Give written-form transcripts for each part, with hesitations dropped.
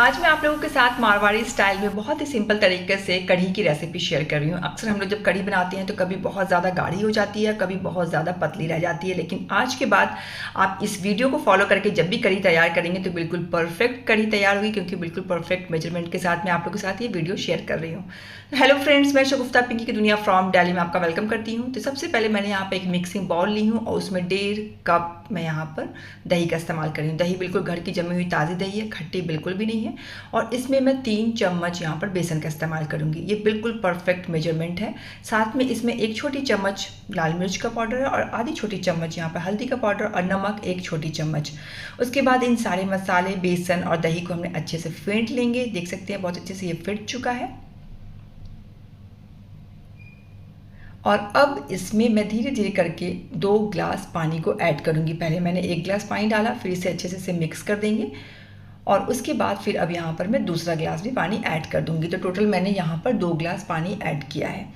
आज मैं आप लोगों के साथ मारवाड़ी स्टाइल में बहुत ही सिंपल तरीके से कढ़ी की रेसिपी शेयर कर रही हूँ। अक्सर हम लोग जब कढ़ी बनाते हैं तो कभी बहुत ज़्यादा गाढ़ी हो जाती है, कभी बहुत ज़्यादा पतली रह जाती है। लेकिन आज के बाद आप इस वीडियो को फॉलो करके जब भी कढ़ी तैयार करेंगे तो बिल्कुल परफेक्ट कढ़ी तैयार होगी, क्योंकि बिल्कुल परफेक्ट मेजरमेंट के साथ मैं आप लोगों के साथ ये वीडियो शेयर कर रही हूँ। हेलो फ्रेंड्स, मैं शगुफ्ता पिंकी की दुनिया फ्रॉम दिल्ली में आपका वेलकम करती हूँ। तो सबसे पहले मैंने यहाँ पर एक मिक्सिंग बाउल ली हूँ और उसमें 1.5 कप मैं यहाँ पर दही का इस्तेमाल कर रही हूँ। दही बिल्कुल घर की जमी हुई ताज़ी दही है, खट्टी बिल्कुल भी नहीं है। और इसमें मैं 3 चम्मच यहाँ पर बेसन का इस्तेमाल करूँगी। ये बिल्कुल परफेक्ट मेजरमेंट है। साथ में इसमें 1 छोटी चम्मच लाल मिर्च का पाउडर है और आधी छोटी चम्मच यहाँ पर हल्दी का पाउडर और नमक 1 छोटी चम्मच। उसके बाद इन सारे मसाले, बेसन और दही को हमने अच्छे से फेंट लेंगे। देख सकते हैं बहुत अच्छे से ये फेंट चुका है। और अब इसमें मैं धीरे धीरे करके 2 ग्लास पानी को ऐड करूँगी। पहले मैंने 1 ग्लास पानी डाला, फिर इसे अच्छे से मिक्स कर देंगे और उसके बाद फिर अब यहाँ पर मैं दूसरा ग्लास भी पानी ऐड कर दूँगी। तो टोटल मैंने यहाँ पर 2 ग्लास पानी ऐड किया है।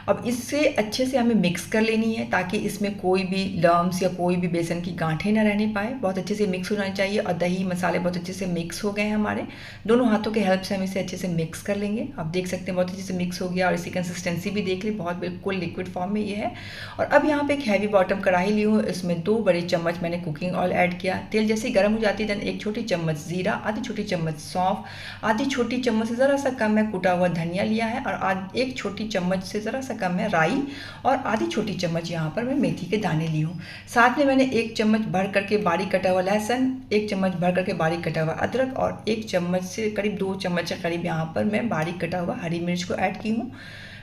अब इससे अच्छे से हमें मिक्स कर लेनी है ताकि इसमें कोई भी लम्स या कोई भी बेसन की गांठें ना रहने पाए। बहुत अच्छे से मिक्स होना चाहिए और दही मसाले बहुत अच्छे से मिक्स हो गए हैं हमारे। दोनों हाथों के हेल्प से हम इसे अच्छे से मिक्स कर लेंगे। आप देख सकते हैं बहुत अच्छे से मिक्स हो गया और इसकी कंसिस्टेंसी भी देख ली, बहुत बिल्कुल लिक्विड फॉर्म में ये है। और अब यहाँ पर एक हैवी बॉटम कढ़ाई ली हूँ, इसमें 2 बड़े चम्मच मैंने कुकिंग ऑयल ऐड किया। तेल जैसे गर्म हो जाती है देन 1 छोटी चम्मच जीरा, आधी छोटी चम्मच सौंफ, आधी छोटी चम्मच से ज़रा सा कम मैं कुटा हुआ धनिया लिया है और 1 छोटी चम्मच से ज़रा सा कम है राई और आधी छोटी चम्मच यहाँ पर मैं मेथी के दाने ली हूँ। साथ में मैंने 1 चम्मच भर करके बारीक कटा हुआ लहसुन, 1 चम्मच भर करके बारीक कटा हुआ अदरक और 1 चम्मच से करीब 2 चम्मच के करीब यहाँ पर मैं बारीक कटा हुआ हरी मिर्च को ऐड की हूँ।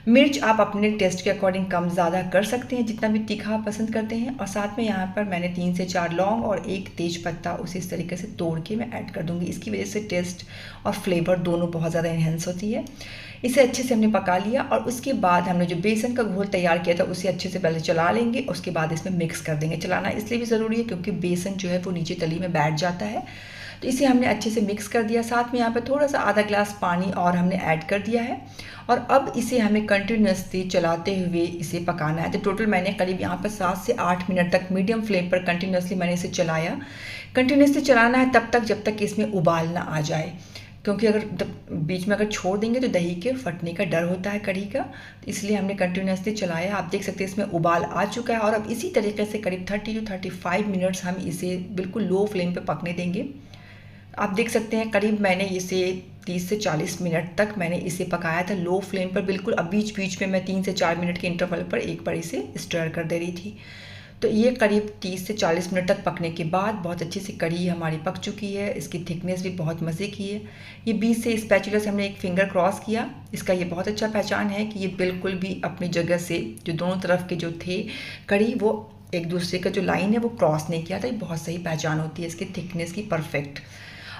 मिर्च आप अपने टेस्ट के अकॉर्डिंग कम ज़्यादा कर सकते हैं, जितना भी तीखा आप पसंद करते हैं। और साथ में यहाँ पर मैंने 3 से 4 लौंग और 1 तेज पत्ता उसी इस तरीके से तोड़ के मैं ऐड कर दूँगी। इसकी वजह से टेस्ट और फ्लेवर दोनों बहुत ज़्यादा इन्हेंस होती है। इसे अच्छे से हमने पका लिया और उसके बाद हमने जो बेसन का घोल तैयार किया था उसे अच्छे से पहले चला लेंगे, उसके बाद इसमें मिक्स कर देंगे। चलाना इसलिए भी ज़रूरी है क्योंकि बेसन जो है वो नीचे तली में बैठ जाता है। तो इसे हमने अच्छे से मिक्स कर दिया। साथ में यहाँ पर थोड़ा सा आधा ग्लास पानी और हमने ऐड कर दिया है और अब इसे हमें कंटिन्यूसली चलाते हुए इसे पकाना है। तो टोटल मैंने करीब यहाँ पर 7 से 8 मिनट तक मीडियम फ्लेम पर कंटिन्यूसली मैंने इसे चलाया। कंटिन्यूसली चलाना है तब तक जब तक इसमें उबाल ना आ जाए, क्योंकि अगर बीच में अगर छोड़ देंगे तो दही के फटने का डर होता है कढ़ी का। तो इसलिए हमने कंटिन्यूसली चलाया। आप देख सकते हैं इसमें उबाल आ चुका है और अब इसी तरीके से करीब 30 to 35 मिनट्स हम इसे बिल्कुल लो फ्लेम पे पकने देंगे। आप देख सकते हैं करीब मैंने इसे 30 से 40 मिनट तक मैंने इसे पकाया था लो फ्लेम पर बिल्कुल। अब बीच बीच में मैं 3 से 4 मिनट के इंटरवल पर एक बार इसे स्टर कर दे रही थी। तो ये करीब 30 से 40 मिनट तक पकने के बाद बहुत अच्छी सी कढ़ी हमारी पक चुकी है। इसकी थिकनेस भी बहुत मज़े की है। ये बीच से स्पैचुला से हमने एक फिंगर क्रॉस किया। इसका ये बहुत अच्छा पहचान है कि ये बिल्कुल भी अपनी जगह से जो दोनों तरफ के जो थे कढ़ी वो एक दूसरे का जो लाइन है वो क्रॉस नहीं किया था। ये बहुत सही पहचान होती है इसकी थिकनेस की, परफेक्ट।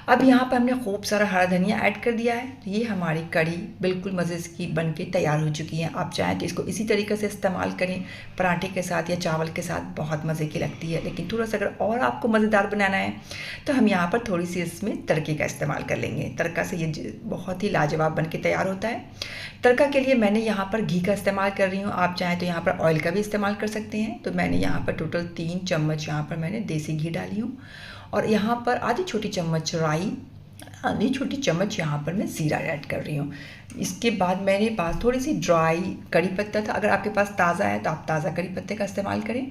अब यहाँ पर हमने खूब सारा हरा धनिया ऐड कर दिया है। ये हमारी कढ़ी बिल्कुल मज़े की बन के तैयार हो चुकी है। आप चाहें तो इसको इसी तरीके से इस्तेमाल करें, पराठे के साथ या चावल के साथ, बहुत मज़े की लगती है। लेकिन थोड़ा सा अगर और आपको मज़ेदार बनाना है तो हम यहाँ पर थोड़ी सी इसमें तड़के का इस्तेमाल कर लेंगे। तड़का से ये बहुत ही लाजवाब बन के तैयार होता है। तड़का के लिए मैंने यहाँ पर घी का इस्तेमाल कर रही हूँ। आप चाहें तो यहाँ पर ऑयल का भी इस्तेमाल कर सकते हैं। तो मैंने यहाँ पर टोटल 3 चम्मच यहाँ पर मैंने देसी घी डाली हूँ और यहाँ पर आधी छोटी चम्मच राई, आधी छोटी चम्मच यहाँ पर मैं जीरा ऐड कर रही हूँ। इसके बाद मेरे पास थोड़ी सी ड्राई कड़ी पत्ता था। अगर आपके पास ताज़ा है तो आप ताज़ा कड़ी पत्ते का इस्तेमाल करें।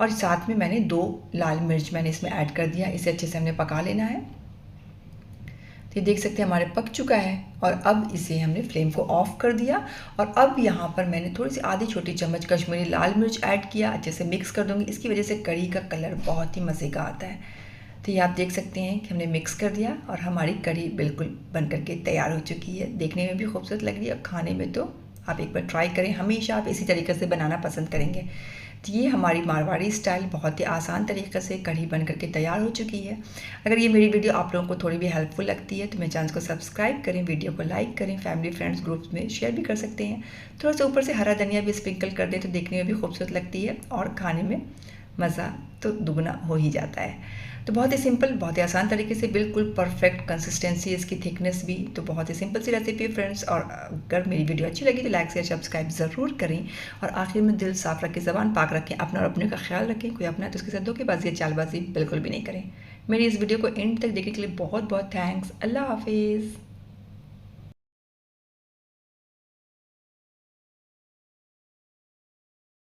और साथ में मैंने 2 लाल मिर्च मैंने इसमें ऐड कर दिया। इसे अच्छे से हमने पका लेना है। तो ये देख सकते हैं हमारे पक चुका है और अब इसे हमने फ्लेम को ऑफ कर दिया। और अब यहाँ पर मैंने थोड़ी सी आधी छोटी चम्मच कश्मीरी लाल मिर्च ऐड किया। अच्छे से मिक्स कर दूँगी। इसकी वजह से कढ़ी का कलर बहुत ही मज़े का आता है। तो ये आप देख सकते हैं कि हमने मिक्स कर दिया और हमारी कढ़ी बिल्कुल बन करके तैयार हो चुकी है। देखने में भी खूबसूरत लग रही है और खाने में तो आप एक बार ट्राई करें। हमेशा आप इसी तरीके से बनाना पसंद करेंगे। तो ये हमारी मारवाड़ी स्टाइल बहुत ही आसान तरीके से कढ़ी बन करके तैयार हो चुकी है। अगर ये मेरी वीडियो आप लोगों को थोड़ी भी हेल्पफुल लगती है तो मेरे चैनल को सब्सक्राइब करें, वीडियो को लाइक करें, फैमिली फ्रेंड्स ग्रुप्स में शेयर भी कर सकते हैं। थोड़ा सा ऊपर से हरा धनिया भी स्प्रिंकल कर दें तो देखने में भी खूबसूरत लगती है और खाने में मज़ा तो दुगना हो ही जाता है। तो बहुत ही सिंपल, बहुत ही आसान तरीके से, बिल्कुल परफेक्ट कंसिस्टेंसी है इसकी, थिकनेस भी। तो बहुत ही सिंपल सी रेसिपी है फ्रेंड्स। और अगर मेरी वीडियो अच्छी लगी तो लाइक शेयर सब्सक्राइब ज़रूर करें। और आखिर में दिल साफ रखें, ज़बान पाक रखें, अपना और अपने का ख्याल रखें। कोई अपना है तो उसके साथ धोखेबाजी या चालबाजी बिल्कुल भी नहीं करें। मेरी इस वीडियो को एंड तक देखने के लिए बहुत बहुत थैंक्स। अल्लाह हाफिज़।